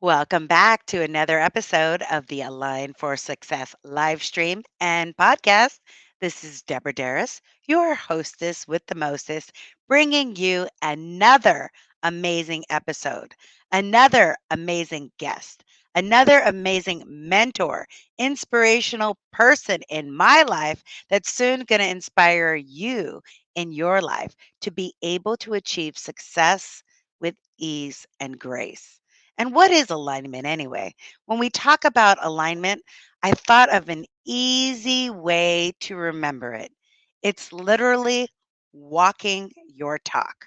Welcome back to another episode of the Align for Success live stream and podcast. This is Deborah Deras, your hostess with the mostest, bringing you another amazing episode, another amazing guest, another amazing mentor, inspirational person in my life that's soon going to inspire you in your life to be able to achieve success with ease and grace. And what is alignment anyway? When we talk about alignment, I thought of an easy way to remember it. It's literally walking your talk.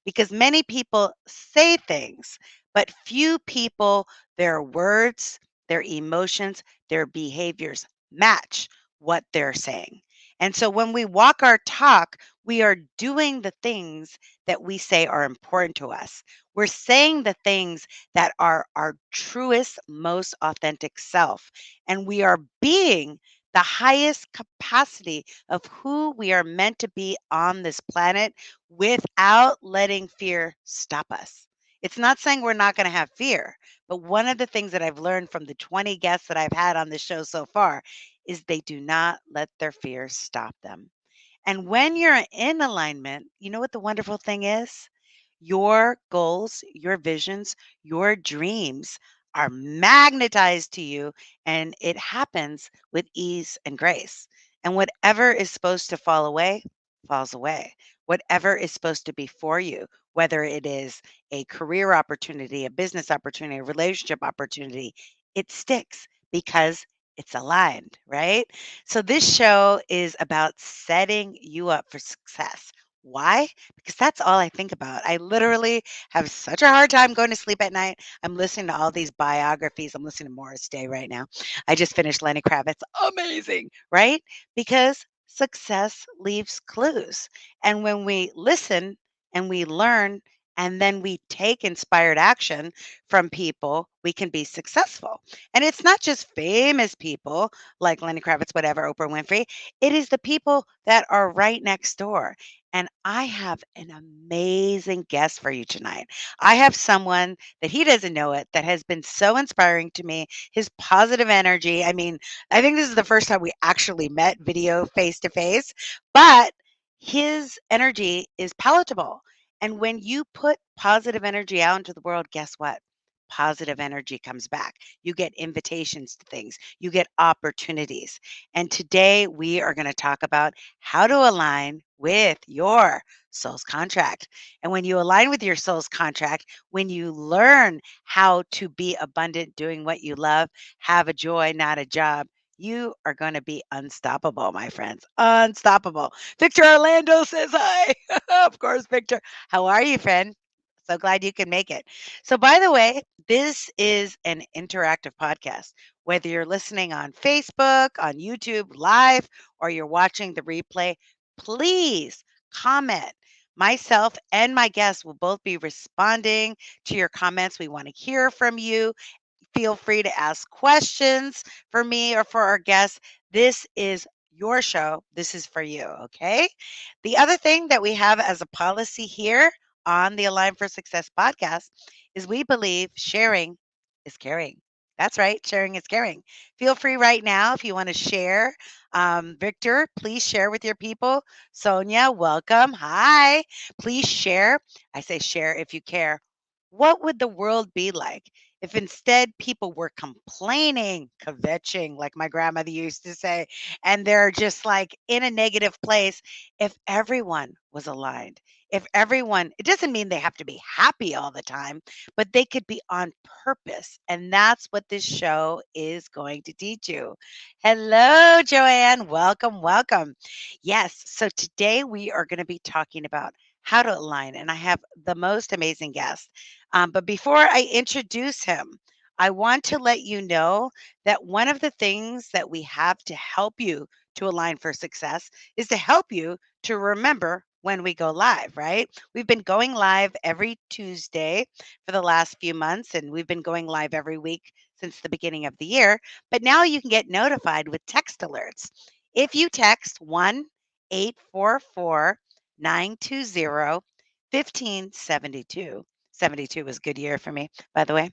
Because many people say things, but few people, their words, their emotions, their behaviors match what they're saying. And so when we walk our talk, we are doing the things that we say are important to us. We're saying the things that are our truest, most authentic self. And we are being the highest capacity of who we are meant to be on this planet without letting fear stop us. It's not saying we're not going to have fear, but one of the things that I've learned from the 20 guests that I've had on the show so far is they do not let their fears stop them. And when you're in alignment, you know what the wonderful thing is? Your goals, your visions, your dreams are magnetized to you, and it happens with ease and grace. And whatever is supposed to fall away, falls away. Whatever is supposed to be for you, whether it is a career opportunity, a business opportunity, a relationship opportunity, it sticks because it's aligned, right? So this show is about setting you up for success. Why? Because that's all I think about. I literally have such a hard time going to sleep at night. I'm listening to all these biographies. I'm listening to Morris Day right now. I just finished Lenny Kravitz. Amazing, right? Because success leaves clues. And when we listen and we learn and then we take inspired action from people, we can be successful. And it's not just famous people like Lenny Kravitz, whatever, Oprah Winfrey. It is the people that are right next door. And I have an amazing guest for you tonight. I have someone that he doesn't know it that has been so inspiring to me. His positive energy. I mean, I think this is the first time we actually met video face to face, but his energy is palatable. And when you put positive energy out into the world, guess what? Positive energy comes back. You get invitations to things, you get opportunities. And today we are going to talk about how to align with your soul's contract. And when you align with your soul's contract, when you learn how to be abundant doing what you love, have a joy, not a job, you are going to be unstoppable, my friends. Unstoppable. Victor Orlando says hi. Of course, Victor. How are you, friend? So glad you can make it. So, by the way, this is an interactive podcast. Whether you're listening on Facebook, on YouTube live, or you're watching the replay, please comment. Myself and my guests will both be responding to your comments. We want to hear from you. Feel free to ask questions for me or for our guests. This is your show. This is for you, okay? The other thing that we have as a policy here on the Align for Success podcast is we believe sharing is caring. That's right, sharing is caring. Feel free right now if you want to share. Victor, please share with your people. Sonia, welcome. Hi. Please share. I say share if you care. What would the world be like if instead people were complaining, kvetching, like my grandmother used to say, and they're just like in a negative place? If everyone was aligned, if everyone, it doesn't mean they have to be happy all the time, but they could be on purpose. And that's what this show is going to teach you. Hello, Joanne. Welcome, welcome. Yes. So today we are going to be talking about how to align, and I have the most amazing guest. But before I introduce him, I want to let you know that one of the things that we have to help you to align for success is to help you to remember when we go live, right? We've been going live every Tuesday for the last few months, and we've been going live every week since the beginning of the year. But now you can get notified with text alerts. If you text 1-844-920-1572, 72 was a good year for me, by the way.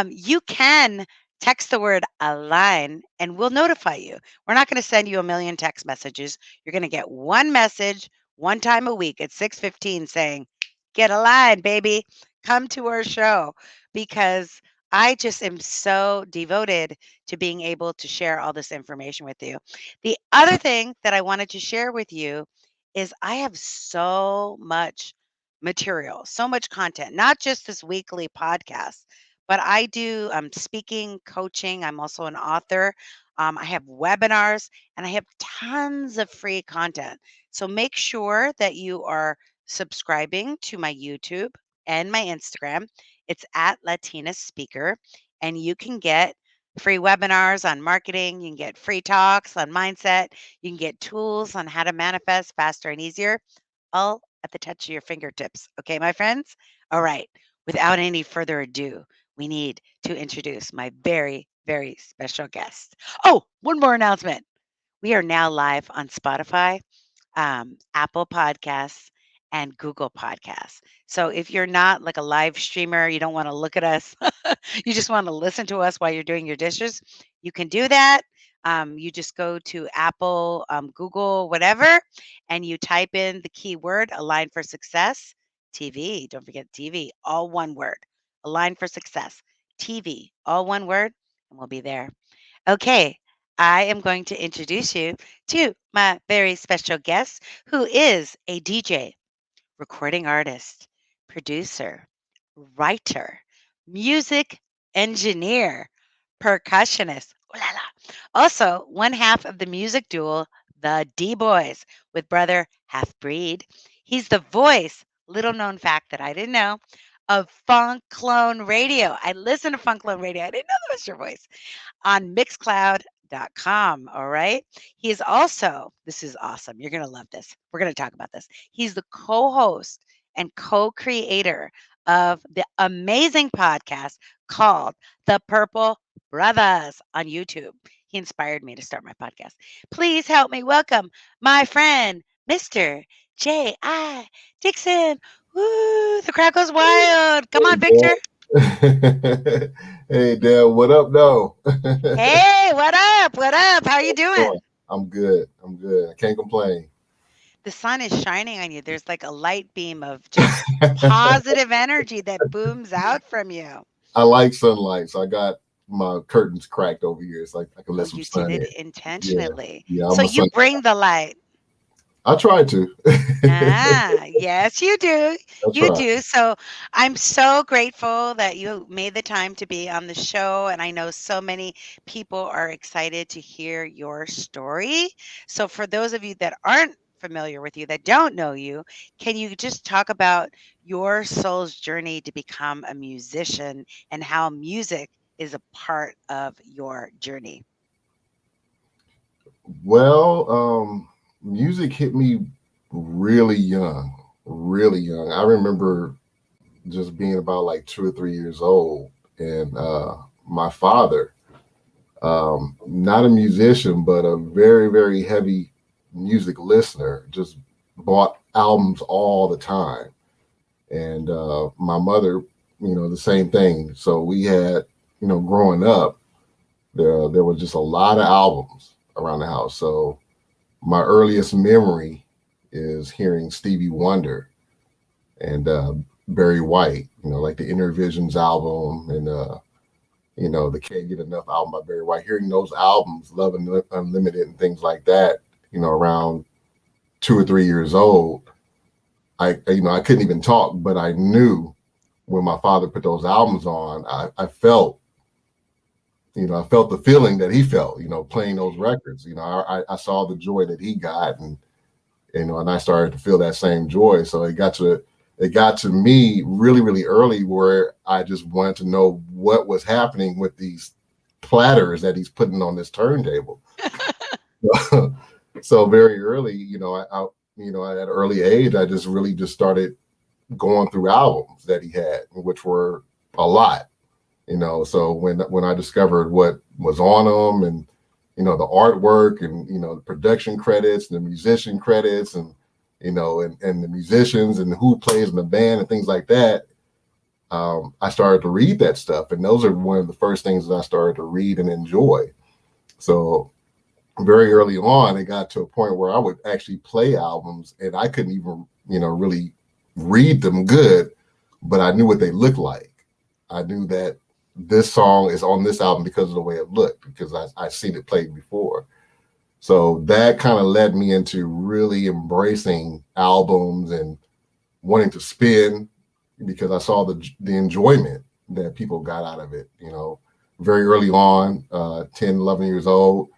You can text the word align and we'll notify you. We're not going to send you a million text messages. You're going to get one message one time a week at 6:15 saying, "Get aligned, baby. Come to our show." Because I just am so devoted to being able to share all this information with you. The other thing that I wanted to share with you is I have so much material, so much content, not just this weekly podcast, but I do speaking, coaching. I'm also an author. I have webinars and I have tons of free content. So make sure that you are subscribing to my YouTube and my Instagram. It's at Latina Speaker, and you can get free webinars on marketing. You can get free talks on mindset. You can get tools on how to manifest faster and easier, all at the touch of your fingertips. Okay, my friends? All right. Without any further ado, we need to introduce my very, very special guest. Oh, one more announcement. We are now live on Spotify, Apple Podcasts, and Google Podcasts. So if you're not like a live streamer, you don't want to look at us, you just want to listen to us while you're doing your dishes, you can do that. You just go to Apple, Google, whatever, and you type in the keyword Align for Success TV. Don't forget TV, all one word. Align for Success TV, all one word, and we'll be there. Okay, I am going to introduce you to my very special guest, who is a DJ, recording artist, producer, writer, music engineer, percussionist. Ooh la la. Also, one half of the music duo, the D-Boyz, with brother Haph Breed. He's the voice, little known fact that I didn't know, of Funkclone Radio. I listen to Funkclone Radio. I didn't know that was your voice on mixcloud.com. All right. He is also, this is awesome. You're going to love this. We're going to talk about this. He's the co host and co creator of the amazing podcast called The Purple Brothas on YouTube. He inspired me to start my podcast. Please help me welcome my friend, Mr. J.I. Dixon. Woo, the crowd goes wild. Come on, Victor. Hey, Deb, what up, though? Hey, what up? What up? How you doing? I'm good. I can't complain. The sun is shining on you. There's like a light beam of just positive energy that booms out from you. I like sunlight, so I got my curtains cracked over here. So I can let some You sun did in. it intentionally. Yeah, So I'm a you sun. bring the light. I try to. Yes, you do. That's You right. do. So I'm so grateful that you made the time to be on the show. And I know so many people are excited to hear your story. So for those of you that aren't familiar with you, that don't know you, can you just talk about your soul's journey to become a musician and how music is a part of your journey? Well, music hit me really young, really young. I remember just being about like 2 or 3 years old, and my father, not a musician, but a very, very heavy music listener, just bought albums all the time. And my mother, the same thing. So we had, growing up, there was just a lot of albums around the house. So my earliest memory is hearing Stevie Wonder and Barry White, like the Inner Visions album and the Can't Get Enough album by Barry White, hearing those albums, Love Unlimited and things like that, around 2 or 3 years old. I couldn't even talk, but I knew when my father put those albums on, I felt, I felt the feeling that he felt, playing those records. I saw the joy that he got, and and I started to feel that same joy. So it got to me really, really early, where I just wanted to know what was happening with these platters that he's putting on this turntable. So very early, I at an early age, I just really just started going through albums that he had, which were a lot. So when I discovered what was on them, and the artwork, and the production credits, and the musician credits, and and the musicians and who plays in the band and things like that, I started to read that stuff, and those are one of the first things that I started to read and enjoy. So very early on, it got to a point where I would actually play albums, and I couldn't even, really read them good, but I knew what they looked like. I knew that this song is on this album because of the way it looked, because I seen it played before. So that kind of led me into really embracing albums and wanting to spin, because I saw the enjoyment that people got out of it. Very early on, 10, 11 years old,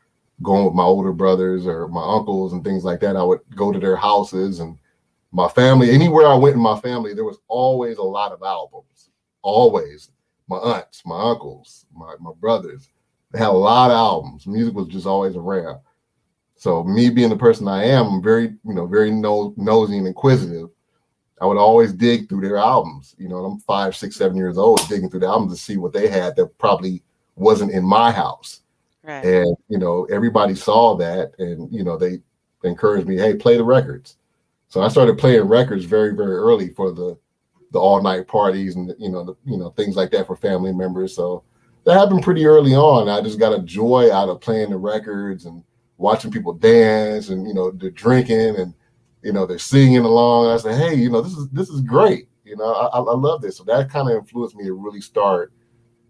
going with my older brothers or my uncles and things like that. I would go to their houses, and my family, anywhere I went in my family, there was always a lot of albums. Always. My aunts, my uncles, my brothers, they had a lot of albums. Music was just always around. So me being the person I am, I'm very, very nosy and inquisitive. I would always dig through their albums. I'm 5, 6, 7 years old, digging through the albums to see what they had that probably wasn't in my house. Right. And, everybody saw that, and, they encouraged me, hey, play the records. So I started playing records very, very early for the all night parties and, things like that for family members. So that happened pretty early on. I just got a joy out of playing the records and watching people dance, and, they're drinking, and, they're singing along. I said, hey, this is great. I love this. So that kind of influenced me to really start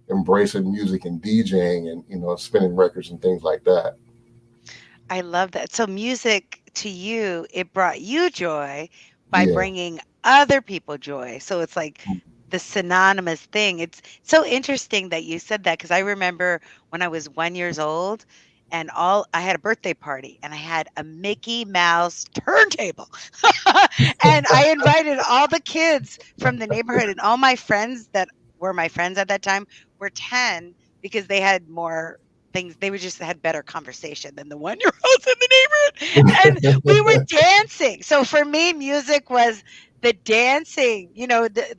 embracing music and DJing and, spinning records and things like that. I love that. So music to you, it brought you joy by Yeah. bringing other people joy. So it's like the synonymous thing. It's so interesting that you said that, because I remember when I was 1 years old, and all I had a birthday party, and I had a Mickey Mouse turntable. And I invited all the kids from the neighborhood, and all my friends that were my friends at that time were 10, because they had more things. They were just had better conversation than the 1-year-olds in the neighborhood. And we were dancing. So for me, music was the dancing,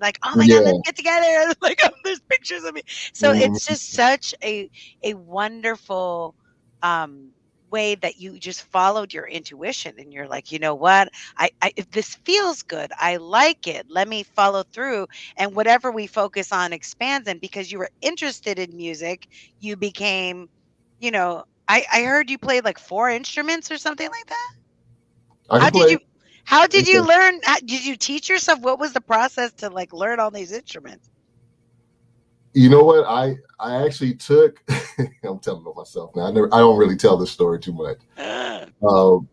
like, oh my God, let's Yeah. get together. Like, there's pictures of me. So it's Mhm. just such a wonderful um way that you just followed your intuition, and you're like, you know what, if this feels good, I like it, let me follow through, and whatever we focus on expands. And because you were interested in music, you became, I heard you played like 4 instruments or something like that. I how can did play. you how did Yeah. you learn, did you teach yourself? What was the process to like learn all these instruments? You know what? I actually took. I'm telling on myself now. I don't really tell this story too much. Ah, Um,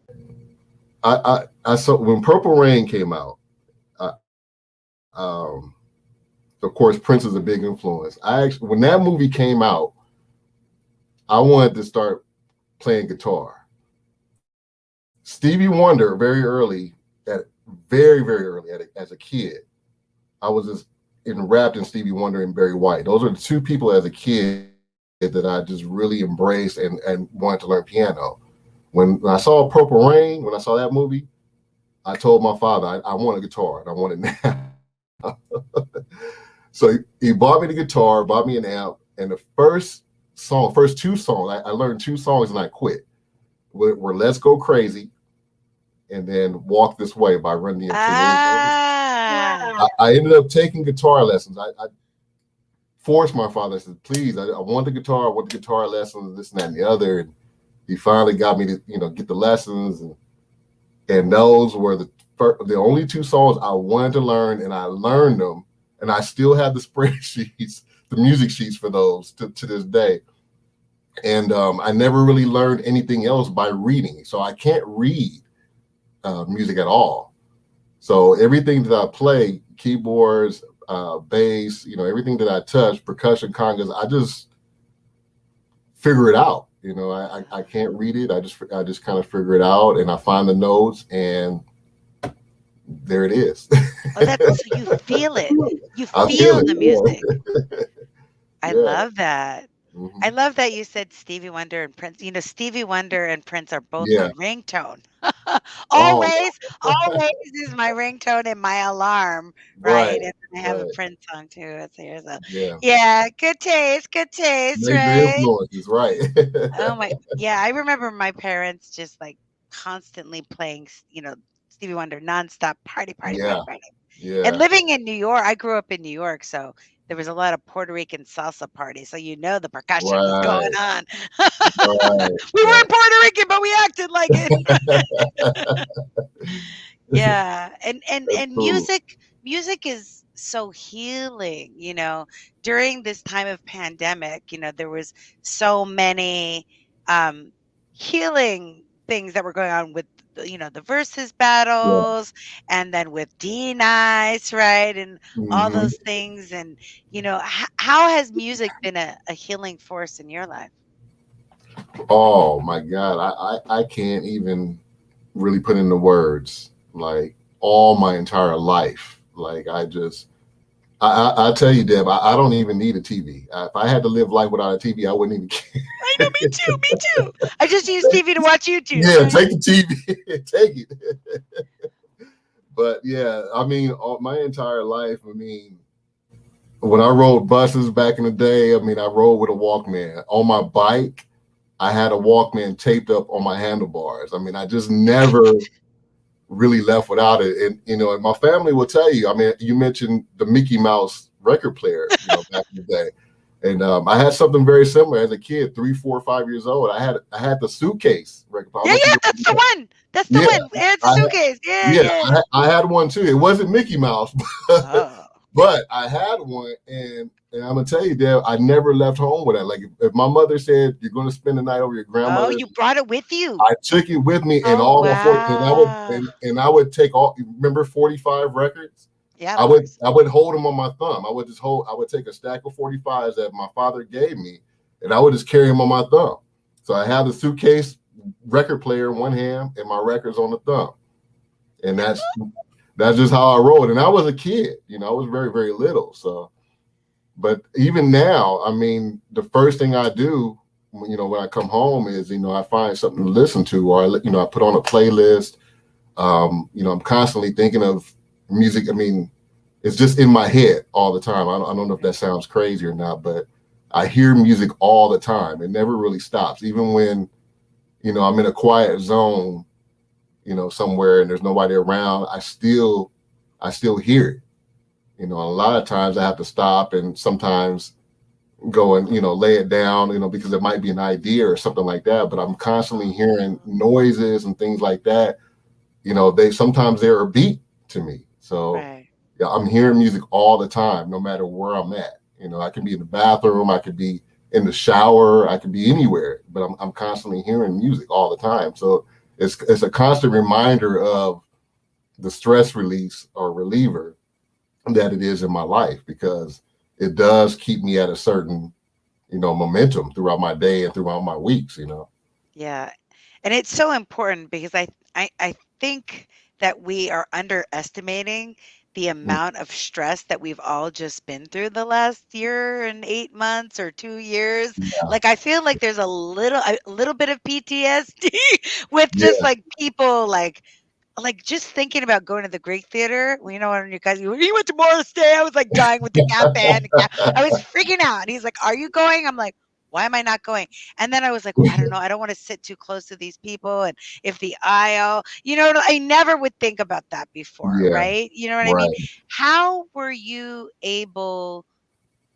I saw when Purple Rain came out. Um, of course, Prince is a big influence. I actually, when that movie came out, I wanted to start playing guitar. Stevie Wonder, very early, at very early, as a kid, I was just enwrapped in Stevie Wonder and Barry White. Those are the two people as a kid that I just really embraced and wanted to learn piano. When I saw Purple Rain, when I saw that movie, I told my father I want a guitar and I want it now. So he bought me the guitar, bought me an amp, and the first 2 songs, I learned 2 songs and I quit. Were Let's Go Crazy and then Walk This Way by Run DMC. ah, I ended up taking guitar lessons. I forced my father. I said, please, I want the guitar. I want the guitar lessons, this and that and the other. And he finally got me to, get the lessons. And those were the only 2 songs I wanted to learn. And I learned them. And I still have the spreadsheets, the music sheets for those to this day. And I never really learned anything else by reading. So I can't read music at all. So everything that I play, keyboards, bass, everything that I touch, percussion, congas, I just figure it out. I can't read it. I just kind of figure it out, and I find the notes, and there it is. oh, that's so you feel it. You I feel feel it. the music. I Yeah. love that. I Hmm. love that you said Stevie Wonder and Prince. Stevie Wonder and Prince are both my Yeah. ringtone. Oh, Always, always is my ringtone and my alarm, right? right. And then I have a Right. Prince song too. It's here, so Yeah. yeah, good taste, Major right? influences. Right. Oh my, yeah, I remember my parents just like constantly playing, Stevie Wonder nonstop, party, party, party, Yeah. party. And Yeah. living in New York, I grew up in New York, so there was a lot of Puerto Rican salsa parties. So the percussion was going Right. on. Right. We Right. weren't Puerto Rican, but we acted like it. Yeah, and That's cool. music is so healing, During this time of pandemic, there was so many um healing things that were going on with the versus Yeah. battles, and then with D Nice, right? And all Hmm. those things. And how has music been a healing force in your life? Oh my God. I can't even really put into words like all my entire life. Like I tell you, Deb, I don't even need a TV. If I had to live life without a TV, I wouldn't even I know, me too, me too. I just use care. TV to watch YouTube, Yeah, right? take the TV, take it. But yeah, I mean, all, my entire life. I mean, when I rode buses back in the day, I mean, I rode with a Walkman on my bike. I had a Walkman taped up on my handlebars. I mean, I just never really left without it. And and my family will tell you. I mean, you mentioned the Mickey Mouse record player, back in the day, and I had something very similar as a kid, 3, 4, 5 years old. I had the suitcase record player. I don't Yeah, know if you yeah, that's the remember one. That's the that. one. It's a I suitcase. Yeah, yeah, yeah. I had one too. It wasn't Mickey Mouse, Oh. but I had one, and I'm gonna tell you, Dad, I never left home with that. Like if my mother said you're gonna spend the night over your Oh, grandmother, you brought it with you. I took it with me and Oh, all my 40, and I would wow. and I would take all. Remember 45 records? Yeah, I of would course. I would hold them on my thumb. I would take a stack of 45s that my father gave me, and I would just carry them on my thumb. So I have the suitcase record player in one hand and my records on the thumb, and that's just how I rolled. And I was a kid, I was very, very little. So, but even now, I mean, the first thing I do, when I come home is, I find something to listen to, or I put on a playlist. I'm constantly thinking of music. I mean, it's just in my head all the time. I don't know if that sounds crazy or not, but I hear music all the time. It never really stops. Even when, I'm in a quiet zone, somewhere and there's nobody around, I still hear it. A lot of times I have to stop and sometimes go and, lay it down, because it might be an idea or something like that. But I'm constantly hearing Oh, noises and things like that. They're a beat to me. So right. yeah, I'm hearing music all the time, no matter where I'm at. I can be in the bathroom, I could be in the shower, I could be anywhere, but I'm constantly hearing music all the time. So it's a constant reminder of the stress release or reliever that it is in my life, because it does keep me at a certain, momentum throughout my day and throughout my weeks. Yeah. And it's so important because I think that we are underestimating the Mm, amount of stress that we've all just been through the last year and 8 months or 2 years. yeah, Like I feel like there's a little bit of PTSD with just yeah, like people like just thinking about going to the Greek theater. Well, when you guys, he went to Morris Day. I was like dying with the Gap band. I was freaking out. And he's like, "Are you going?" I'm like, "Why am I not going?" And then I was like, well, I don't know. I don't want to sit too close to these people. And if the aisle, I never would think about that before, yeah, right? You know what I mean? right. How were you able?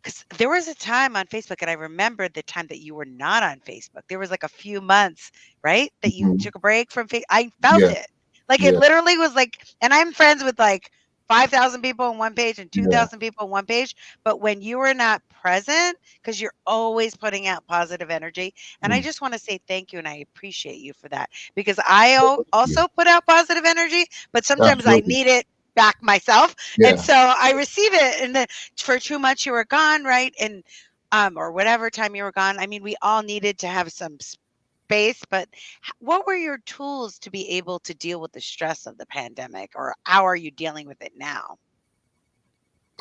Because there was a time on Facebook, and I remember the time that you were not on Facebook. There was like a few months, right, that you Mhm. took a break from Facebook. I felt Yeah, it. Like it yeah, literally was like, and I'm friends with like 5,000 people on one page and yeah. 2,000 people on one page. But when you were not present, because you're always putting out positive energy, and I Mm, just want to say thank you and I appreciate you for that because I yeah, also put out positive energy, but sometimes I absolutely. need it back myself. And Yeah, so I receive it. And then for 2 months you were gone, right? And or whatever time you were gone. I mean, we all needed to have some space, but what were your tools to be able to deal with the stress of the pandemic, or how are you dealing with it now?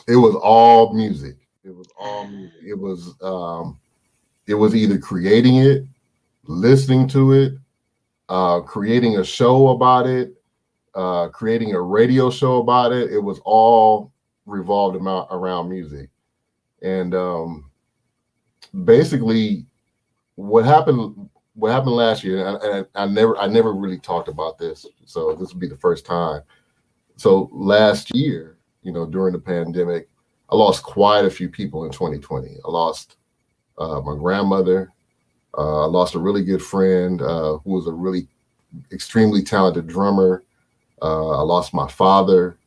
it was all music. It was all music. Ah, It was either creating it, listening to it, creating a show about it, creating a radio show about it. It was all revolved around music. And basically, what happened what happened last year, and I never really talked about this, so this will be the first time. So last year, during the pandemic. I lost quite a few people in 2020. I lost my grandmother. I lost a really good friend who was a really extremely talented drummer. I lost my father,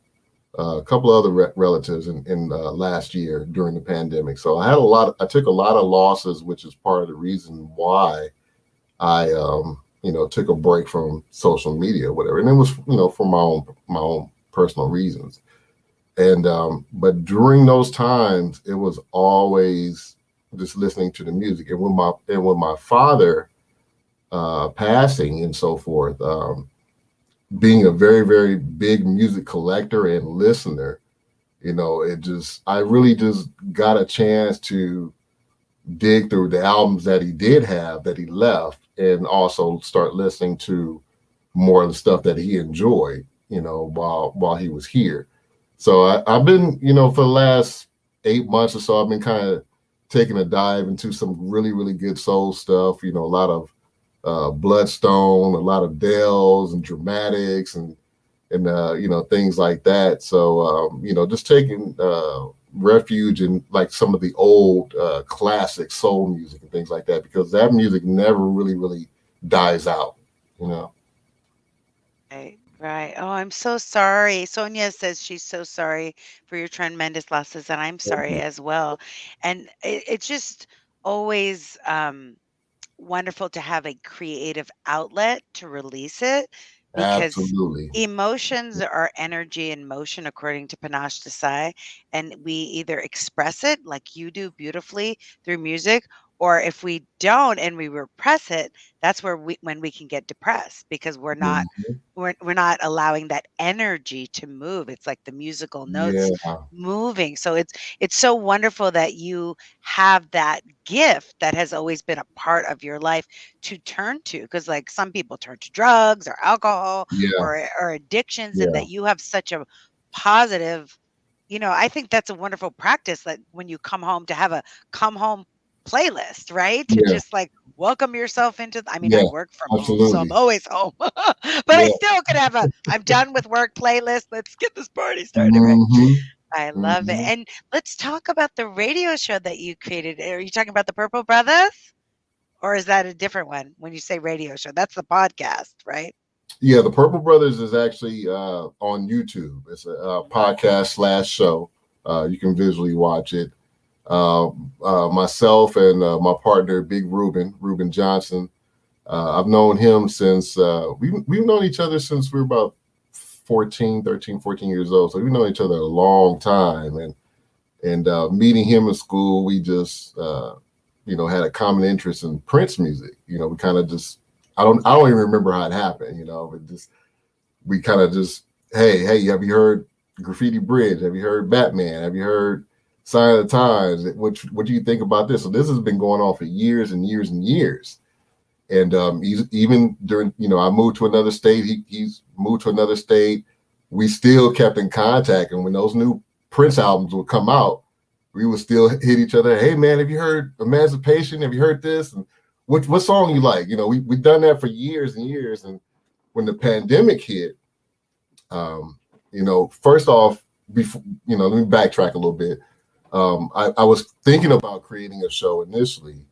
a couple of other relatives in last year during the pandemic. So I took a lot of losses, which is part of the reason why I, took a break from social media, or whatever. And it was, for my own personal reasons. And but during those times, it was always just listening to the music. And when my father passing and so forth, being a very, very big music collector and listener, I really just got a chance to dig through the albums that he did have that he left, and also start listening to more of the stuff that he enjoyed, while he was here. So I've been, for the last 8 months or so, I've been kind of taking a dive into some really, really good soul stuff. A lot of Bloodstone, a lot of Dells and Dramatics, and things like that. So just taking refuge in like some of the old classic soul music and things like that, because that music never really, really dies out. Right, right. Oh, I'm so sorry. Sonia says she's so sorry for your tremendous losses, and I'm sorry as well. And it's just always wonderful to have a creative outlet to release it, because Absolutely. emotions are energy in motion, according to Panache Desai. And we either express it like you do beautifully through music, or if we don't and we repress it, that's when we can get depressed, because Mhm. we're not allowing that energy to move. It's like the musical notes Yeah, moving. So it's so wonderful that you have that gift that has always been a part of your life to turn to, because like some people turn to drugs or alcohol yeah, or addictions, and yeah, that you have such a positive, I think that's a wonderful practice, that when you come home, to have a come home playlist, right? To yeah, just like welcome yourself into I mean, I yeah, work from home, so I'm absolutely. always home. But I Yeah. still could have a I'm done with work playlist. Let's get this party started, right? Hmm. I love it. Hmm. And let's talk about the radio show that you created. Are you talking about the Purple Brothas? Or is that a different one when you say radio show? That's the podcast, right? Yeah, the Purple Brothers is actually on YouTube. It's a podcast slash show. You can visually watch it. Myself and my partner, Big Rubin Johnson. I've known him since we've known each other since we were about 14 years old. So we've known each other a long time. And meeting him in school, we just had a common interest in Prince music. We kind of just I don't even remember how it happened. But just we kind of just, hey, have you heard Graffiti Bridge? Have you heard Batman? Have you heard Sign of the Times? What do you think about this? So this has been going on for years and years and years. And he's even during, I moved to another state. He's moved to another state. We still kept in contact. And when those new Prince albums would come out, we would still hit each other. Hey man, have you heard Emancipation? Have you heard this? And what song you like? We've done that for years and years. And when the pandemic hit, first off, before, let me backtrack a little bit. I was thinking about creating a show initially,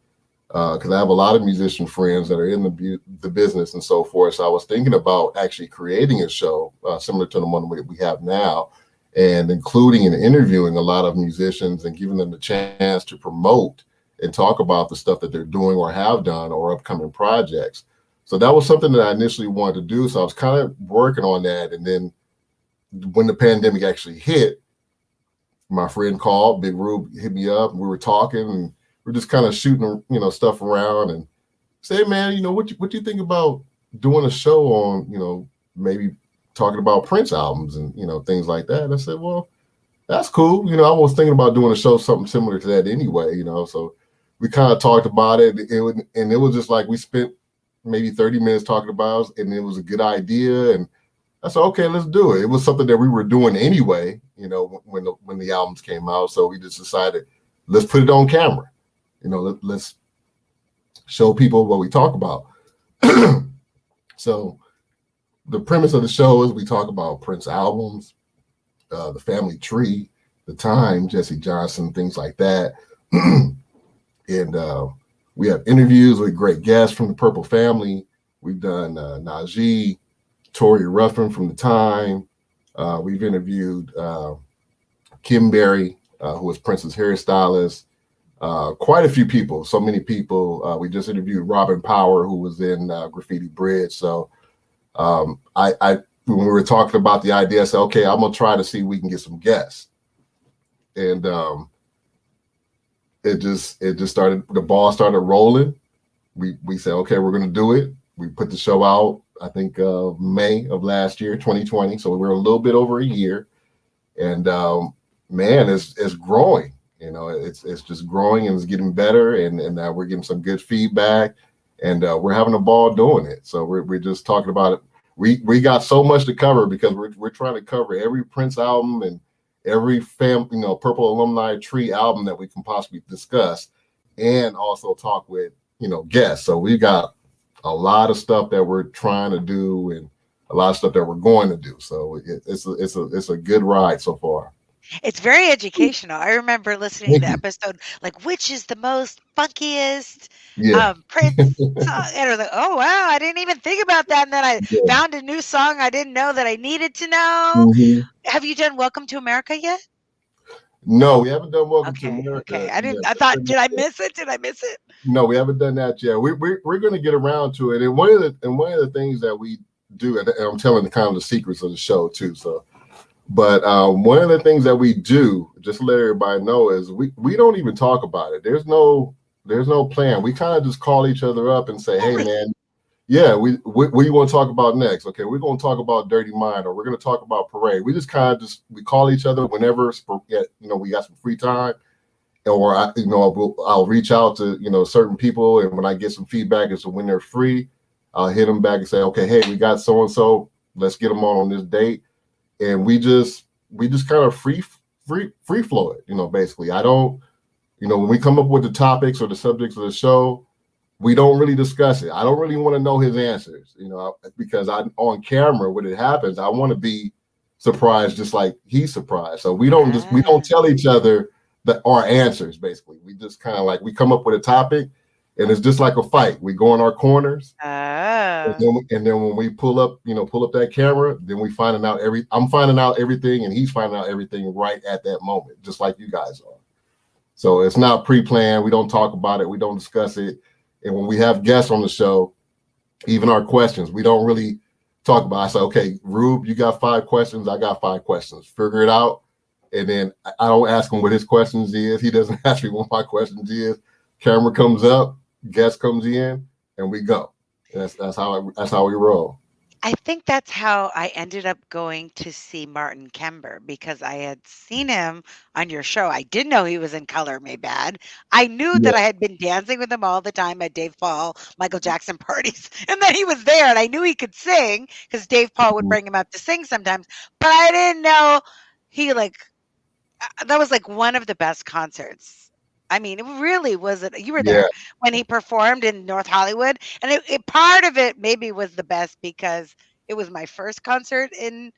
because I have a lot of musician friends that are in the business and so forth. So I was thinking about actually creating a show similar to the one we have now, and including and interviewing a lot of musicians and giving them the chance to promote and talk about the stuff that they're doing or have done or upcoming projects. So that was something that I initially wanted to do. So I was kind of working on that. And then when the pandemic actually hit, my friend called, Big Rube hit me up, and we were talking, and we're just kind of shooting, stuff around, and say, man, what do you think about doing a show on, maybe talking about Prince albums and, things like that. And I said, well, that's cool. I was thinking about doing a show, something similar to that anyway, so we kind of talked about it. And it was just like we spent maybe 30 minutes talking about it, and it was a good idea. And I said, okay, let's do it. It was something that we were doing anyway, when the albums came out. So we just decided, let's put it on camera. Let's show people what we talk about. So the premise of the show is we talk about Prince albums, the family tree, the time, Jesse Johnson, things like that. And we have interviews with great guests from the Purple family. We've done Najee, Tori Ruffin from the time. We've interviewed Kim Berry, who was Prince's hairstylist. Quite a few people, so many people. We just interviewed Robin Power, who was in Graffiti Bridge. So I when we were talking about the idea, I said, okay, I'm gonna try to see if we can get some guests. And it just started, the ball started rolling. We said, okay, we're gonna do it. We put the show out, I think May of last year, 2020. So we were a little bit over a year. And man, it's growing. You know, it's just growing and it's getting better, and we're getting some good feedback, and we're having a ball doing it. So we're just talking about it. We got so much to cover because we're trying to cover every Prince album and every Purple Alumni Tree album that we can possibly discuss, and also talk with guests. So we got a lot of stuff that we're trying to do and a lot of stuff that we're going to do. So it's a good ride so far. It's very educational. I remember listening to Thank the you. episode, like, which is the most funkiest Yeah. Prince song? And I was like, oh, wow, I didn't even think about that. And then I Yeah. found a new song I didn't know that I needed to know. Mhm. Have you done Welcome to America yet? No, we haven't done Welcome to Okay, okay. America I yet. didn't, I thought, did I miss it? Did I miss it? No, we haven't done that yet. We're going to get around to it. And one of the things that we do, and I'm telling the kind of the secrets of the show too. So, but one of the things that we do, just to let everybody know, is we don't even talk about it. There's no plan. We kind of just call each other up and say, Oh, hey really? man, yeah, what do you want to talk about next? Okay, we're going to talk about Dirty Mind, or we're going to talk about Parade. We just kind of we call each other whenever we got some free time, or I'll reach out to certain people, and when I get some feedback as to when they're free, I'll hit them back and say, okay, hey, we got so and so, let's get them on this date, and we just kind of free flow it, basically. I don't, when we come up with the topics or the subjects of the show, we don't really discuss it. I don't really want to know his answers, because on camera when it happens, I want to be surprised just like he's surprised. So we don't Ah, tell each other our answers. Basically, we just kind of like, we come up with a topic, and it's just like a fight. We go in our corners, and oh. then when we pull up that camera, then I'm finding out everything, and he's finding out everything right at that moment, just like you guys are. So it's not pre-planned. We don't talk about it. We don't discuss it. And when we have guests on the show, even our questions, we don't really talk about. I say, okay, Rube, you got 5 questions. I got 5 questions. Figure it out. And then I don't ask him what his questions is. He doesn't ask me what my questions is. Camera comes up, guest comes in, and we go. That's how we roll. I think that's how I ended up going to see Martin Kember because I had seen him on your show. I didn't know he was in Color Me Bad. I knew Yeah. that I had been dancing with him all the time at Dave Paul, Michael Jackson parties, and that he was there, and I knew he could sing because Dave Paul would bring him up to sing sometimes. But I didn't know he that was like one of the best concerts. I mean, it really was. You were Yeah. there when he performed in North Hollywood, and part of it maybe was the best because it was my first concert in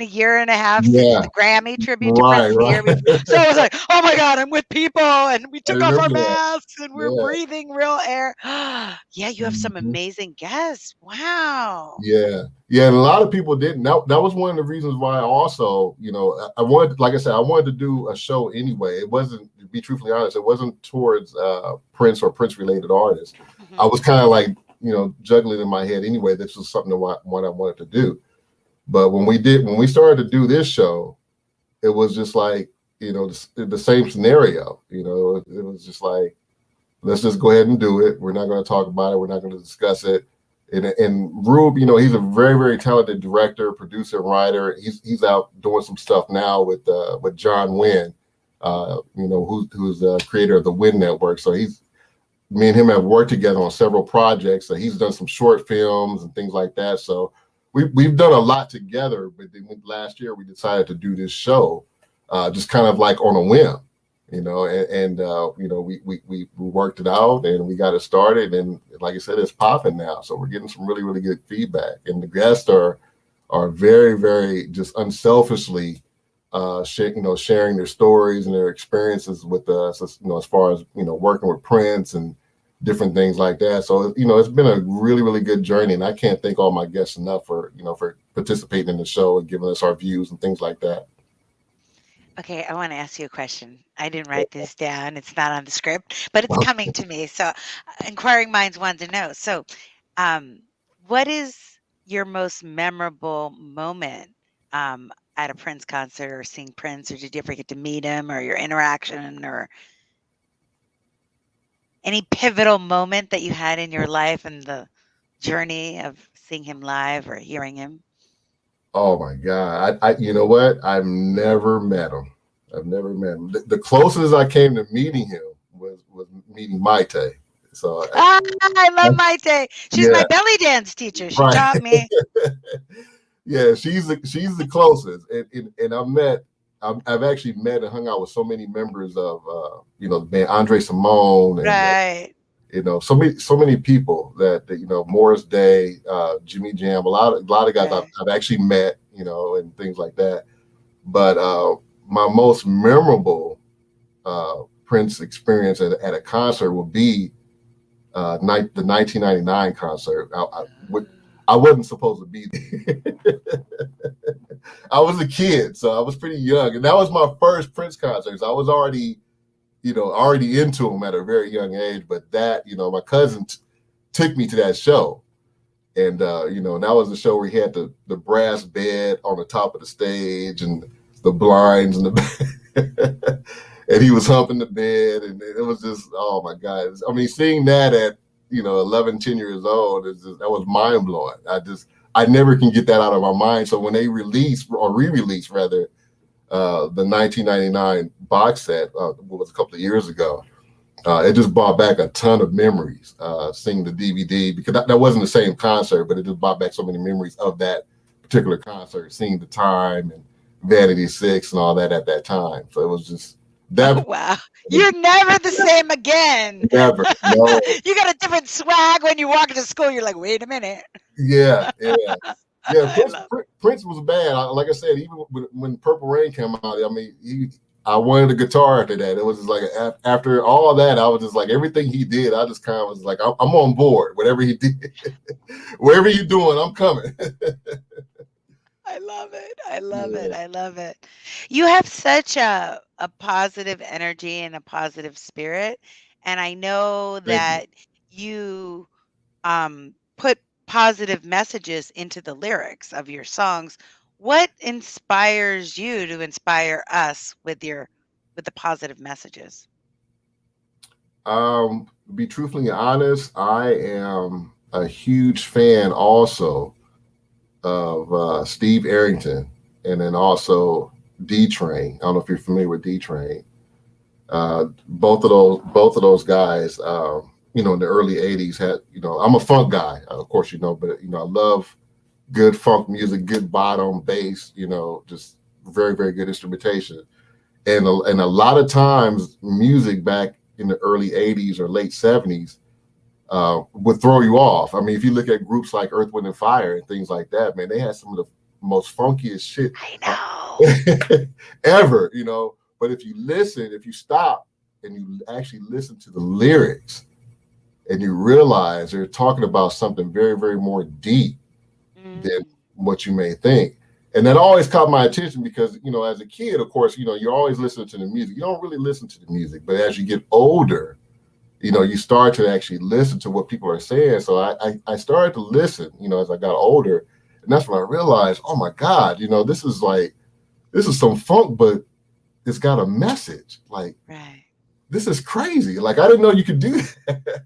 a year and a half since Yeah. the Grammy tribute to Right. Prince the year Right. before. So I was like, oh my God, I'm with people, and we I took off our remember that. masks and we're Yeah. breathing real air. Yeah, you have some Mhm. amazing guests. Wow. Yeah, yeah, and a lot of people didn't. That was one of the reasons why I also, I wanted, like I said, I wanted to do a show anyway. It wasn't, to be truthfully honest, it wasn't towards Prince or Prince related artists. I Hmm. was kind of like, juggling in my head anyway. This was something what I wanted to do. But when we started to do this show, it was just like, the same scenario. It was just like, let's just go ahead and do it. We're not going to talk about it. We're not going to discuss it. And Rube, he's a very, very talented director, producer, and writer. He's out doing some stuff now with John Wynn, who's the creator of the Wynn Network. So me and him have worked together on several projects. So he's done some short films and things like that. So we've done a lot together. But then last year we decided to do this show, just kind of like on a whim. We worked it out and we got it started, and like I said, it's popping now. So we're getting some really, really good feedback, and the guests are very, very just unselfishly sharing their stories and their experiences with us, as far as working with Prince and different things like that. So it's been a really, really good journey, and I can't thank all my guests enough for participating in the show and giving us our views and things like that. Okay, I want to ask you a question. I didn't write this down. It's not on the script, but it's coming to me. So, inquiring minds want to know. So, um, what is your most memorable moment at a Prince concert or seeing Prince, or did you ever get to meet him, or your interaction, or any pivotal moment that you had in your life and the journey of seeing him live or hearing him? Oh my God. You know what? I've never met him. I've never met him. The closest I came to meeting him was meeting Maite. So Ah, I love Maite. She's yeah, my belly dance teacher. She right. taught me. Yeah, she's the closest. And I've actually met and hung out with so many members of the band Andre Simone and Right. so many people that Morris Day, Jimmy Jam, a lot of guys I've, Right. I've actually met, and things like that. But my most memorable Prince experience at a concert would be the 1999 concert. I wasn't supposed to be there. I was a kid, so I was pretty young, and that was my first Prince concert. So I was already into him at a very young age. But that, my cousin took me to that show, and that was the show where he had the brass bed on the top of the stage and the blinds and the and he was humping the bed, and it was just, oh my God. I mean, seeing that at 11, 10 years old, that was mind blowing. I never can get that out of my mind. So when they released or re-released rather the 1999 box set, what was a couple of years ago, it just brought back a ton of memories. Seeing the DVD, because that wasn't the same concert, but it just brought back so many memories of that particular concert, seeing the time and Vanity Six and all that at that time. So it was just that. Wow. You're never the same again. Never, no. You got a different swag when you walk into school. You're like, wait a minute. Yeah, yeah. Yeah, I love Prince was bad. Like I said, even when Purple Rain came out, I mean, I wanted a guitar after that. It was just like after all that, I was just like everything he did. I just kind of was like, I'm on board. Whatever he did, wherever you're doing, I'm coming. I love it. I love it. Yeah, I love it. You have such a positive energy and a positive spirit. And I know thank you. that you put positive messages into the lyrics of your songs. What inspires you to inspire us with the positive messages? To be truthfully honest, I am a huge fan also of Steve Arrington, and then also D Train. I don't know if you're familiar with D Train. Both of those guys, in the early '80s had, I'm a funk guy, of course, but I love good funk music, good bottom bass, just very, very good instrumentation. And a lot of times music back in the early '80s or late '70s would throw you off. I mean, if you look at groups like Earth, Wind, and Fire and things like that, man, they had some of the most funkiest shit I know. ever, But if you stop and you actually listen to the lyrics and you realize they're talking about something very, very more deep than Mm, what you may think. And that always caught my attention because, as a kid, of course, you're always listening to the music. You don't really listen to the music, but as you get older, you start to actually listen to what people are saying. So I started to listen, as I got older. And that's when I realized, oh my God, this is some funk, but it's got a message. Like, right. this is crazy. Like, I didn't know you could do that.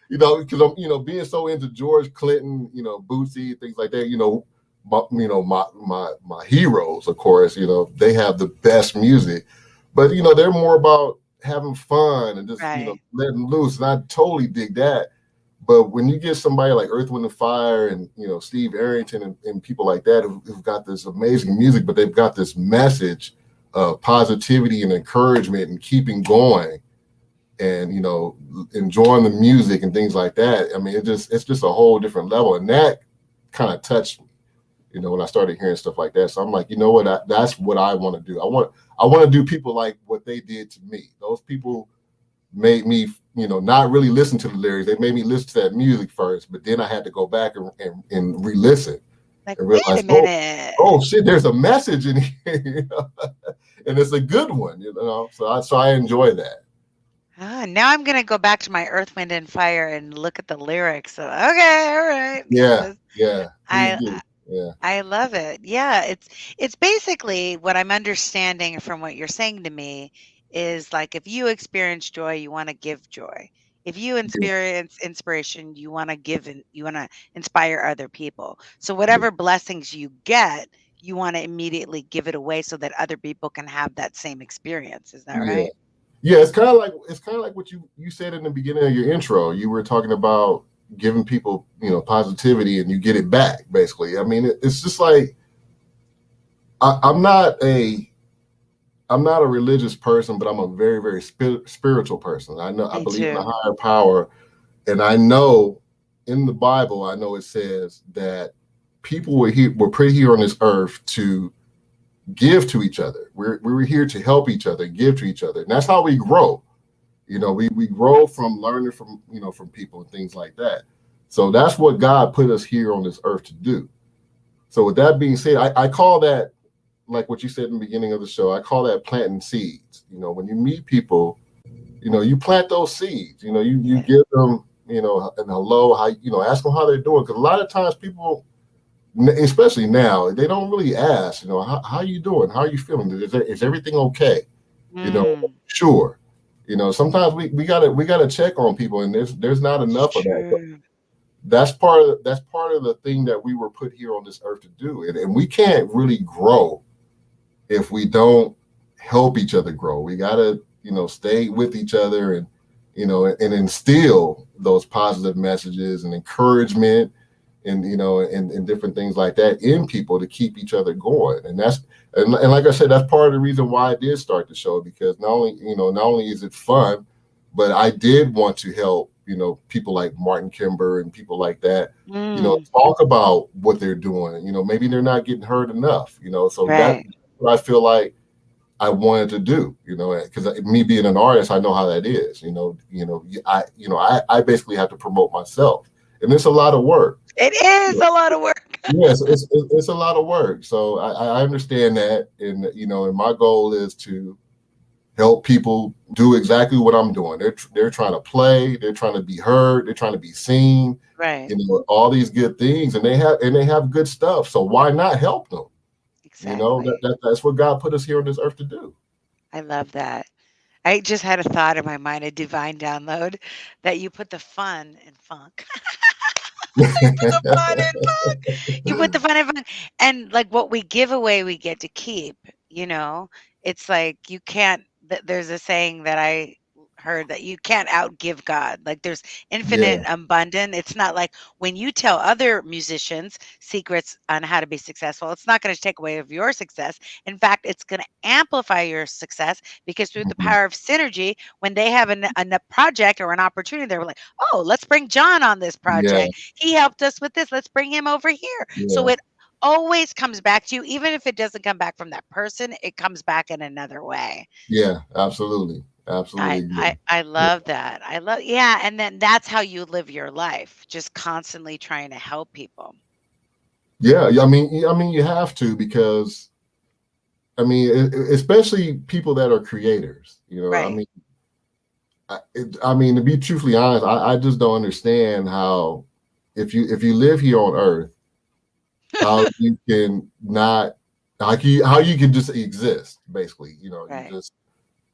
Because I'm, being so into George Clinton, Bootsy, things like that, my heroes, of course, they have the best music, but they're more about having fun and just Right. letting loose, and I totally dig that. But when you get somebody like Earth, Wind, and Fire and Steve Arrington and people like that who've got this amazing music, but they've got this message of positivity and encouragement and keeping going and enjoying the music and things like that. I mean, it's just a whole different level, and that kind of touched me. when I started hearing stuff like that. So I'm like, you know what, that's what I want to do. I want to do people like what they did to me. Those people made me, not really listen to the lyrics. They made me listen to that music first, but then I had to go back and re-listen Like, and wait realize, a minute. oh shit, there's a message in here, and it's a good one, So I enjoy that. Now I'm gonna go back to my Earth, Wind, and Fire and look at the lyrics. So, okay, all right. Yeah, Yeah, yeah, please I do. Yeah, I love it. Yeah, it's basically what I'm understanding from what you're saying to me is like if you experience joy, you want to give joy. If you yeah, experience inspiration, you want to give and you want to inspire other people. So yeah, whatever blessings you get, you want to immediately give it away so that other people can have that same experience. Is that yeah. right? Yeah, it's kind of like what you said in the beginning of your intro. You were talking about giving people, positivity, and you get it back. Basically, I mean, it's just like I, I'm not a I'm not a religious person, but I'm a very, very spiritual person. I Me believe in a too. higher power, and I know in the Bible, I know it says that people were put here on this earth to give to each other. We were here to help each other, give to each other, and that's how we grow. We grow from learning from people and things like that. So that's what God put us here on this earth to do. So with that being said, I call that, like what you said in the beginning of the show, I call that planting seeds. When you meet people, you plant those seeds. You Yeah. give them, an hello, how, ask them how they're doing. Because a lot of times people, especially now, they don't really ask, how you doing? How are you feeling? Is everything okay? Mm, Sure. Sometimes we gotta check on people, and there's not it's enough of that. But true. that's part of the thing that we were put here on this earth to do, and we can't really grow if we don't help each other grow. We gotta stay with each other, and instill those positive messages and encouragement, and different things like that in people to keep each other going. And like I said, that's part of the reason why I did start the show, because not only is it fun, but I did want to help, people like Martin Kimber and people like that, Mm, talk about what they're doing. Maybe they're not getting heard enough, so that's right. what I feel like I wanted to do, because me being an artist, I know how that is. I basically have to promote myself, and it's a lot of work. It is a lot of work. Yes, it's a lot of work. So I understand that, and my goal is to help people do exactly what I'm doing. They're trying to play, they're trying to be heard, they're trying to be seen, Right. all these good things, and they have good stuff. So why not help them? Exactly. That's what God put us here on this earth to do. I love that. I just had a thought in my mind, a divine download that you put the fun in funk. You put the fun in funk. You put the fun in funk. And like what we give away, we get to keep, you know? It's like you can't there's a saying that I heard that you can't outgive God. Like there's infinite Yeah, abundant. It's not like when you tell other musicians secrets on how to be successful, it's not going to take away of your success. In fact, it's going to amplify your success because through the mhm, power of synergy, when they have a project or an opportunity, they're like, oh, let's bring John on this yeah, project. He helped us with this. Let's bring him over here. So yeah, it always comes back to you, even if it doesn't come back from that person, it comes back in another way. yeah. Absolutely, absolutely I agree. I love that. I love yeah, and then that's how you live your life, just constantly trying to help people. Yeah, I mean, you have to, because especially people that are creators. Right. I mean, to be truthfully honest, I just don't understand how, if you live here on Earth, how you can not, how you can just exist. Basically, you Right. just,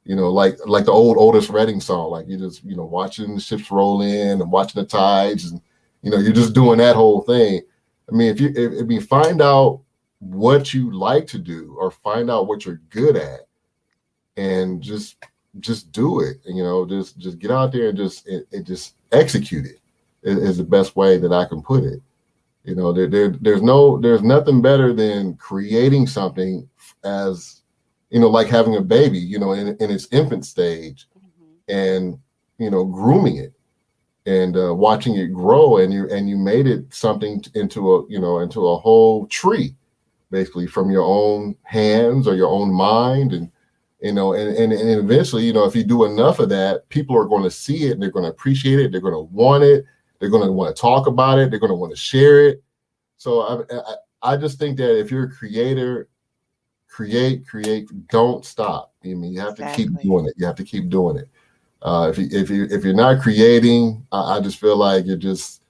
like the old Otis Redding song, like you just, watching the ships roll in and watching the tides, and you're just doing that whole thing. I mean, if you find out what you like to do, or find out what you're good at, and just do it. Just get out there and just execute it, is the best way that I can put it. There's nothing better than creating something, as like having a baby, in its infant stage, Mhm. and grooming it. and watching it grow, and you made it something into a, into a whole tree, basically, from your own hands or your own mind. And and eventually, if you do enough of that, people are going to see it and they're going to appreciate it, they're going to want it, they're going to want to talk about it, they're going to want to share it. So I just think that if you're a creator, create, don't stop. I mean, you have to keep Exactly. doing it. You have to keep doing it. If you're not creating, I just feel like you're just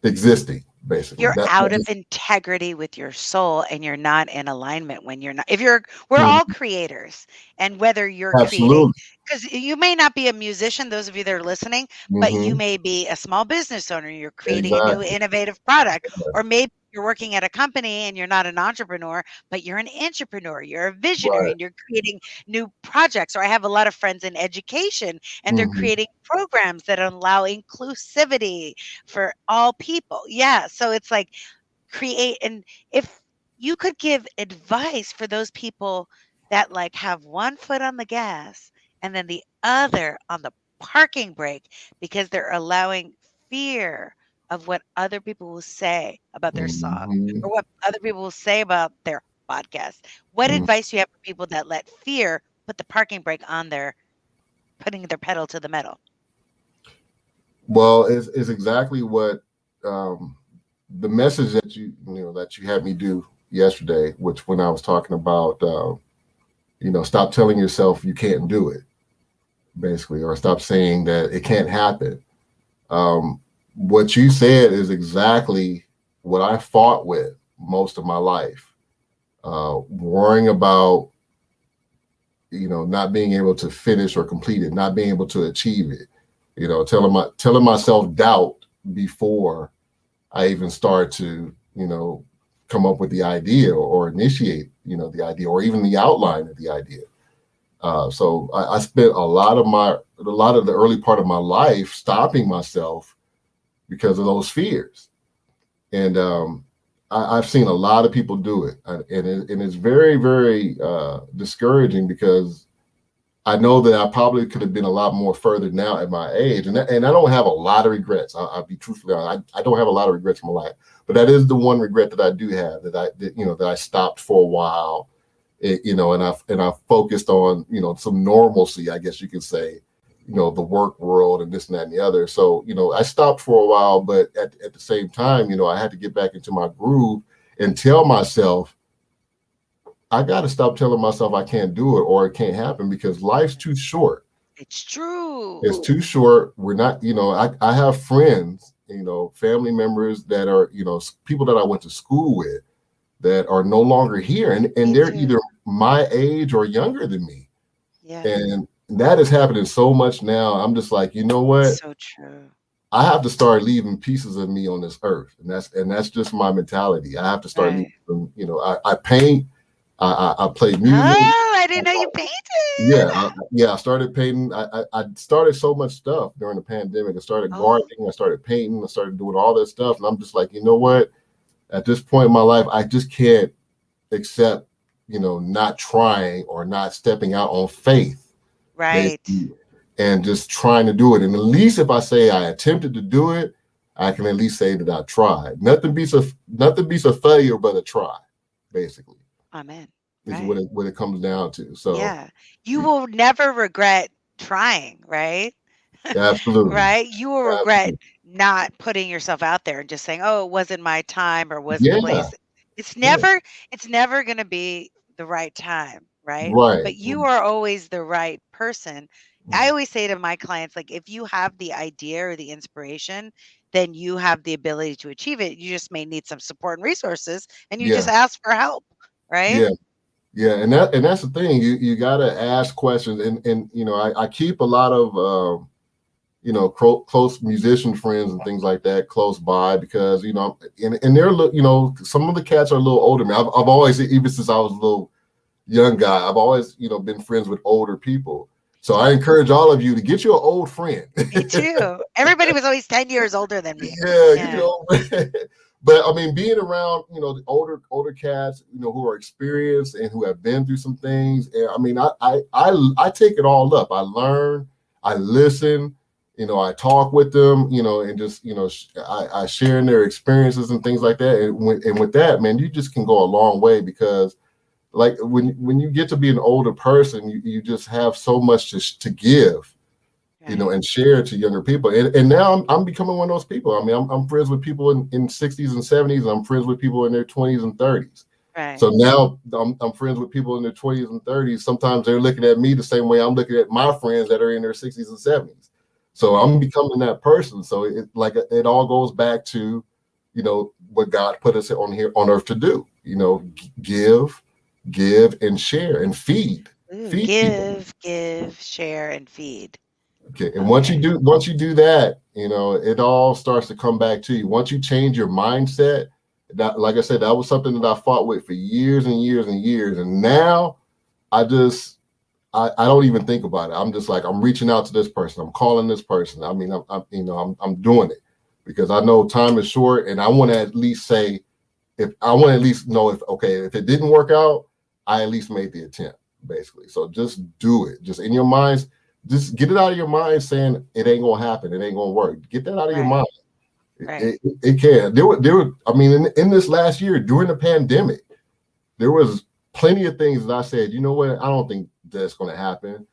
existing, basically. You're out of integrity with your soul, and you're not in alignment when you're not. If you're, we're Mhm. all creators, and whether you're creating, Absolutely. because you may not be a musician, those of you that are listening, but you Hmm. may be a small business owner. You're creating a new Exactly. innovative product, or maybe you're working at a company and you're not an entrepreneur, but you're an entrepreneur. You're a visionary, Right. and you're creating new projects. Or I have a lot of friends in education, and they're Hmm. creating programs that allow inclusivity for all people. Yeah. So it's like create, and if you could give advice for those people that like have one foot on the gas and then the other on the parking brake because they're allowing fear of what other people will say about their song Hmm. or what other people will say about their podcast. What Hmm. advice do you have for people that let fear put the parking brake on their putting their pedal to the metal? Well, it's exactly what um, the message that you had me do yesterday, which when I was talking about stop telling yourself you can't do it, basically, or stop saying that it can't happen. What you said is exactly what I fought with most of my life, worrying about not being able to finish or complete it, not being able to achieve it, telling myself doubt before I even start to come up with the idea or initiate the idea or even the outline of the idea. So I spent a lot of the early part of my life stopping myself because of those fears. And I've seen a lot of people do it, and it's very, very discouraging because I know that I probably could have been a lot more further now at my age, and I don't have a lot of regrets. I'll be truthfully honest. I don't have a lot of regrets in my life, but that is the one regret that I do have, that I stopped for a while, and I focused on some normalcy, I guess you could say, the work world and this and that and the other. So I stopped for a while, but at the same time, I had to get back into my groove and tell myself I got to stop telling myself I can't do it or it can't happen because life's too short. It's true. It's too short. We're not, I have friends, family members that are, people that I went to school with that are no longer here. And Me they're too. either my age or younger than me. Yeah. And that is happening so much now. I'm just like, you know what? So true. I have to start leaving pieces of me on this earth. And that's just my mentality. I have to start leaving Right. them, I paint, I play music. Oh, I didn't know you painted. Yeah, I started painting. I started so much stuff during the pandemic. I started Oh, gardening, I started painting, I started doing all this stuff. And I'm just like, you know what? At this point in my life, I just can't accept, not trying or not stepping out on faith, right. basically, and just trying to do it. And at least if I say I attempted to do it, I can at least say that I tried. Nothing beats a failure but a try, basically, Amen. is Right. what it comes down to. So Yeah. You will never regret trying, right? absolutely. Right? You will regret Absolutely. not putting yourself out there and just saying, "Oh, it wasn't my time or wasn't the Yeah. place." It's Yeah. never it's never going to be the right time, right? Right. But you are always the right person. I always say to my clients, like, if you have the idea or the inspiration, then you have the ability to achieve it. You just may need some support and resources, and you just Yeah. ask for help, right? Yeah. Yeah. And that's the thing. You gotta ask questions. And I keep a lot of close musician friends and things like that close by because and they're some of the cats are a little older than me. I've always, even since I was a little young guy, I've always been friends with older people. So I encourage all of you to get you an old friend. Me too. Everybody was always 10 years older than me. Yeah, get Yeah. your old friend. But I mean, being around the older cats, who are experienced and who have been through some things. And I mean, I take it all up. I learn, I listen, I talk with them, and just, I share in their experiences and things like that. And with that, man, you just can go a long way, because like when you get to be an older person, you just have so much to give, Right. and share to younger people. And now I'm becoming one of those people. I mean, I'm friends with people in 60s and 70s, and I'm friends with people in their 20s and 30s. Right. So now I'm friends with people in their 20s and 30s. Sometimes they're looking at me the same way I'm looking at my friends that are in their 60s and 70s. So I'm Right. becoming that person. So it all goes back to, what God put us on here on earth to do. Give, and share and Ooh, feed people. give, share, and feed. Okay. And Okay. once you do that, it all starts to come back to you. Once you change your mindset, that, like I said, that was something that I fought with for years and years and years. And now I just, I don't even think about it. I'm just like, I'm reaching out to this person. I'm calling this person. I mean, I'm doing it, because I know time is short, and I want to at least say, if I want to at least know, if it didn't work out, I at least made the attempt, basically. So just do it. Just in your minds, just get it out of your mind saying it ain't gonna happen, it ain't gonna work. Get that out of your Right. mind. Right. It can. There were. I mean, in this last year during the pandemic, there was plenty of things that I said, you know what, I don't think that's going to happen.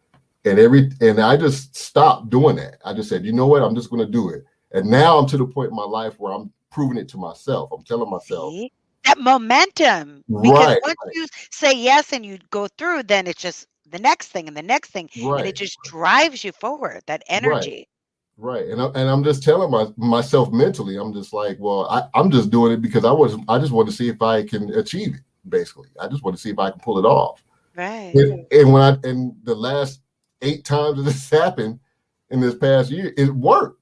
And I just stopped doing that. I just said, you know what, I'm just going to do it. And now I'm to the point in my life where I'm proving it to myself. I'm telling myself, See? That momentum, because right, once you say yes and you go through, then it's just the next thing and the next thing, and it right, just drives you forward, that right, energy. right. And I'm just telling myself mentally, I'm just like, well, I'm just doing it because I just want to see if I can achieve it. Basically, I just want to see if I can pull it off. Right. And the last 8 times that this happened in this past year, it worked.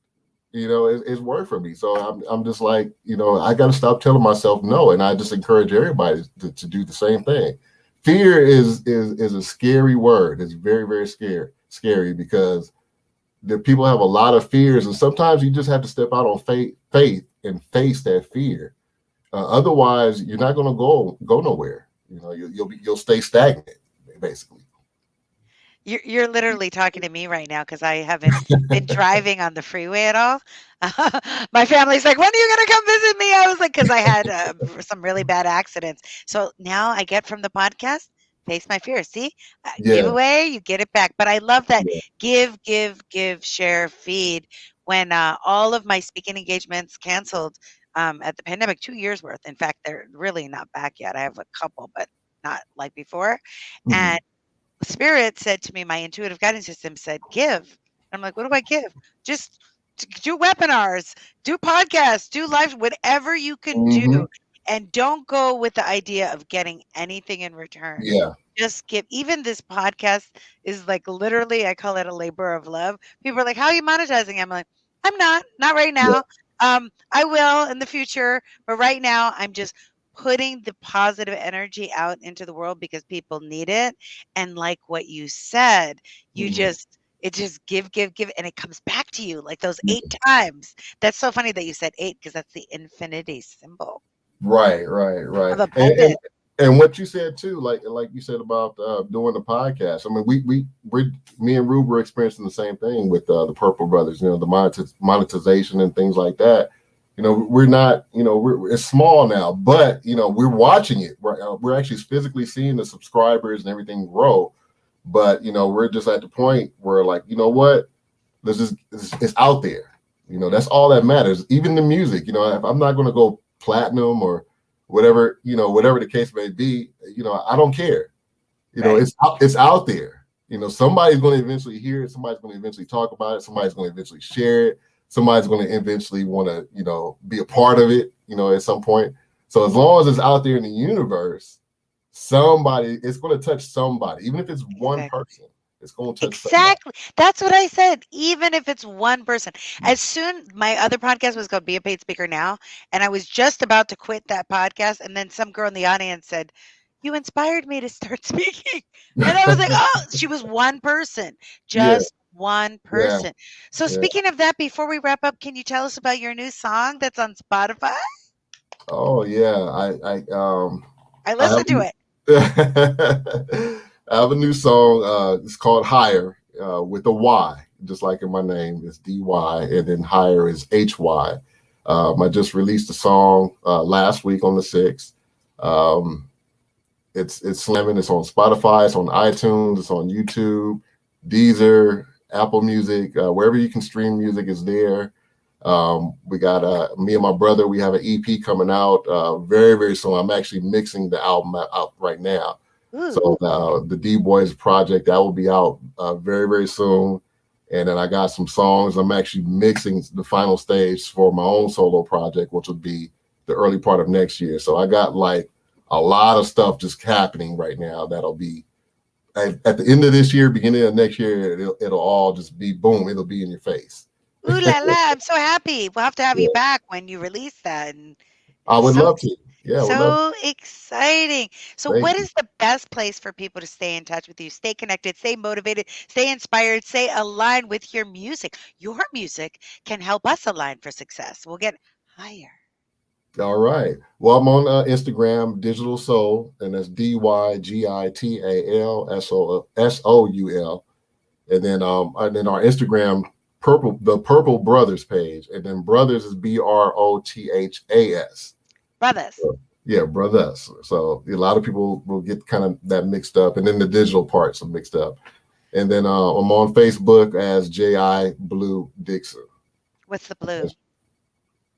It's worked for me. So I'm just like, I got to stop telling myself no, and I just encourage everybody to do the same thing. Fear is a scary word. It's very, very scary, because the people have a lot of fears, and sometimes you just have to step out on faith and face that fear. Otherwise, you're not going to go nowhere. You'll stay stagnant, basically. You're literally talking to me right now because I haven't been driving on the freeway at all. My family's like, "When are you gonna come visit me?" I was like, "'Cause I had some really bad accidents." So now I get from the podcast, face my fears. See, give Yeah, away, you get it back. But I love that yeah. give, share, feed. When all of my speaking engagements canceled at the pandemic, 2 years worth. In fact, they're really not back yet. I have a couple, but not like before. And Mhm. Spirit said to me, my intuitive guidance system said, give. And I'm like, what do I give? Just do webinars, do podcasts, do live, whatever you can do. Mhm. And don't go with the idea of getting anything in return. Yeah. Just give. Even this podcast is like literally, I call it a labor of love. People are like, how are you monetizing? I'm like, I'm not right Yeah. now. I will in the future, but right now I'm just putting the positive energy out into the world because people need it. And like what you said, you Mhm. just it just give, and it comes back to you like those 8 times. That's so funny that you said eight because that's the infinity symbol Right, right, right. of And abundance. and what you said too, like you said about doing the podcast. I mean, we me and Rube were experiencing the same thing with the Purple Brothers. The monetization and things like that. We're not. It's small now, but we're watching it. We're actually physically seeing the subscribers and everything grow. But we're just at the point where, like, you know what? It's out there. That's all that matters. Even the music. If I'm not going to go platinum or whatever, whatever the case may be, I don't care. Right. It's out there. Somebody's going to eventually hear it. Somebody's going to eventually talk about it. Somebody's going to eventually share it. Somebody's going to eventually want to, be a part of it, at some point. So as long as it's out there in the universe, it's going to touch somebody, even if it's one Exactly. person. It's going to touch somebody. Exactly. That's what I said. Even if it's one person. As soon my other podcast was called Be a Paid Speaker Now, and I was just about to quit that podcast, and then some girl in the audience said, "You inspired me to start speaking." And I was like, "Oh, she was one person, Yeah, just one yeah, person." So yeah. speaking of that, before we wrap up, can you tell us about your new song that's on Spotify? Oh yeah, I I have listened to it. I have a new song. It's called Higher with a Y. just like in my name. It's DY, and then higher is HY. I just released a song last week on the 6th. Um, it's slamming. It's on Spotify. It's on iTunes. It's on YouTube, Deezer, Apple Music, wherever you can stream music is there. We got me and my brother. We have an EP coming out very very soon. I'm actually mixing the album out right now. Ooh, So the D-Boyz project that will be out very very soon. And then I got some songs. I'm actually mixing the final stage for my own solo project, which will be the early part of next year. So I got like a lot of stuff just happening right now that'll be at the end of this year, beginning of next year, it'll all just be boom, it'll be in your face. ooh la la! I'm so happy. We'll have to have you Yeah, back when you release that. And I it's would so love to. Yeah, I would love to. so exciting. So, Thank what you. is the best place for people to stay in touch with you, stay connected, stay motivated, stay inspired, stay aligned with your music? Your music can help us align for success. We'll get higher. All right. Well, I'm on Instagram, Digital Soul, and that's DYGITALSOUL. And then our Instagram, the Purple Brothers page, and then Brothers is BROTHAS. Brothers, Yeah, Brothers. So a lot of people will get kind of that mixed up, and then the digital parts are mixed up. And then I'm on Facebook as J.I Dixon. what's the blue? That's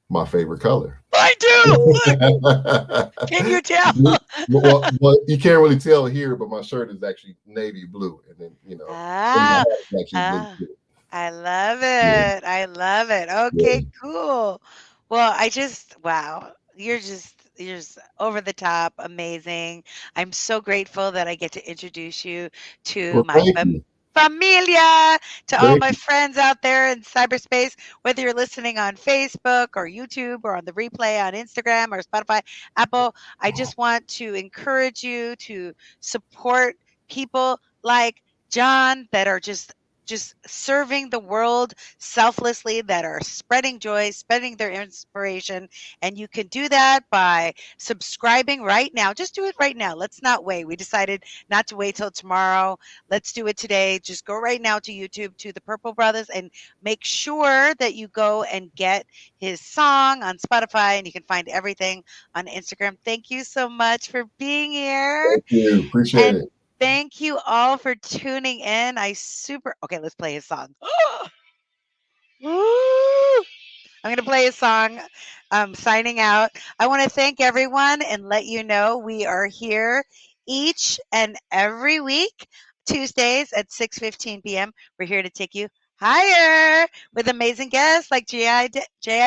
my favorite color. I do. Look, can you tell? Blue. Well, you can't really tell here, but my shirt is actually navy blue, and then and my Ah, hat is actually blue ah. too. I love Yeah, it. I love it. yeah. Okay, cool. Well, I just wow, you're just over the top amazing. I'm so grateful that I get to introduce you to Well, my thank you, familia, to all thank my you. friends out there in cyberspace, whether you're listening on Facebook or YouTube or on the replay on Instagram or Spotify, Apple. I just want to encourage you to support people like John that are just serving the world selflessly, that are spreading joy, spreading their inspiration. And you can do that by subscribing right now. Just do it right now. Let's not wait. We decided not to wait till tomorrow. Let's do it today. Just go right now to YouTube to the Purple Brothers and make sure that you go and get his song on Spotify, and you can find everything on Instagram. Thank you so much for being here. Thank you. Appreciate And it. thank you all for tuning in. Okay, let's play his song. Woo! I'm going to play a song. Signing out. I want to thank everyone and let you know we are here each and every week, Tuesdays at 6:15 p.m. We're here to take you higher with amazing guests like J.I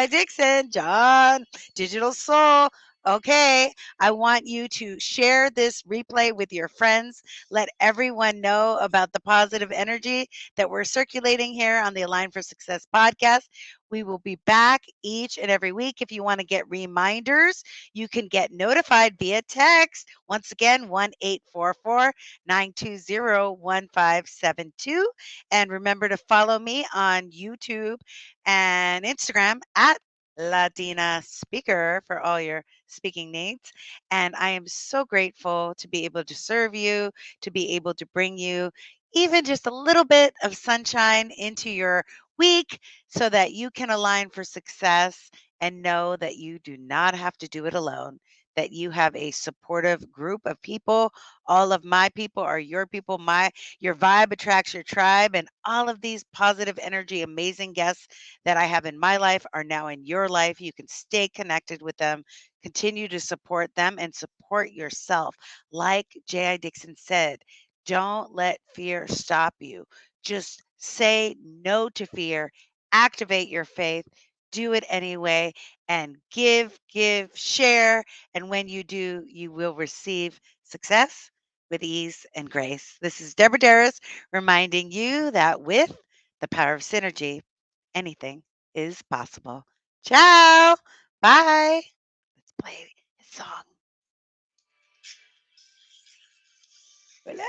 Dixon, John, Digital Soul. Okay, I want you to share this replay with your friends. Let everyone know about the positive energy that we're circulating here on the Align for Success podcast. We will be back each and every week. If you want to get reminders, you can get notified via text. Once again, 1-844-920-1572. And remember to follow me on YouTube and Instagram at Latina Speaker for all your speaking needs. And I am so grateful to be able to serve you, to be able to bring you even just a little bit of sunshine into your week so that you can align for success and know that you do not have to do it alone, that you have a supportive group of people. All of my people are your people. Your vibe attracts your tribe, and all of these positive energy amazing guests that I have in my life are now in your life. You can stay connected with them, continue to support them, and support yourself. Like J.I. Dixon said, don't let fear stop you. Just say no to fear, activate your faith, do it anyway, and give, share. And when you do, you will receive success with ease and grace. This is Deborah Deras reminding you that with the power of synergy, anything is possible. Ciao. Bye. Let's play a song. La, la.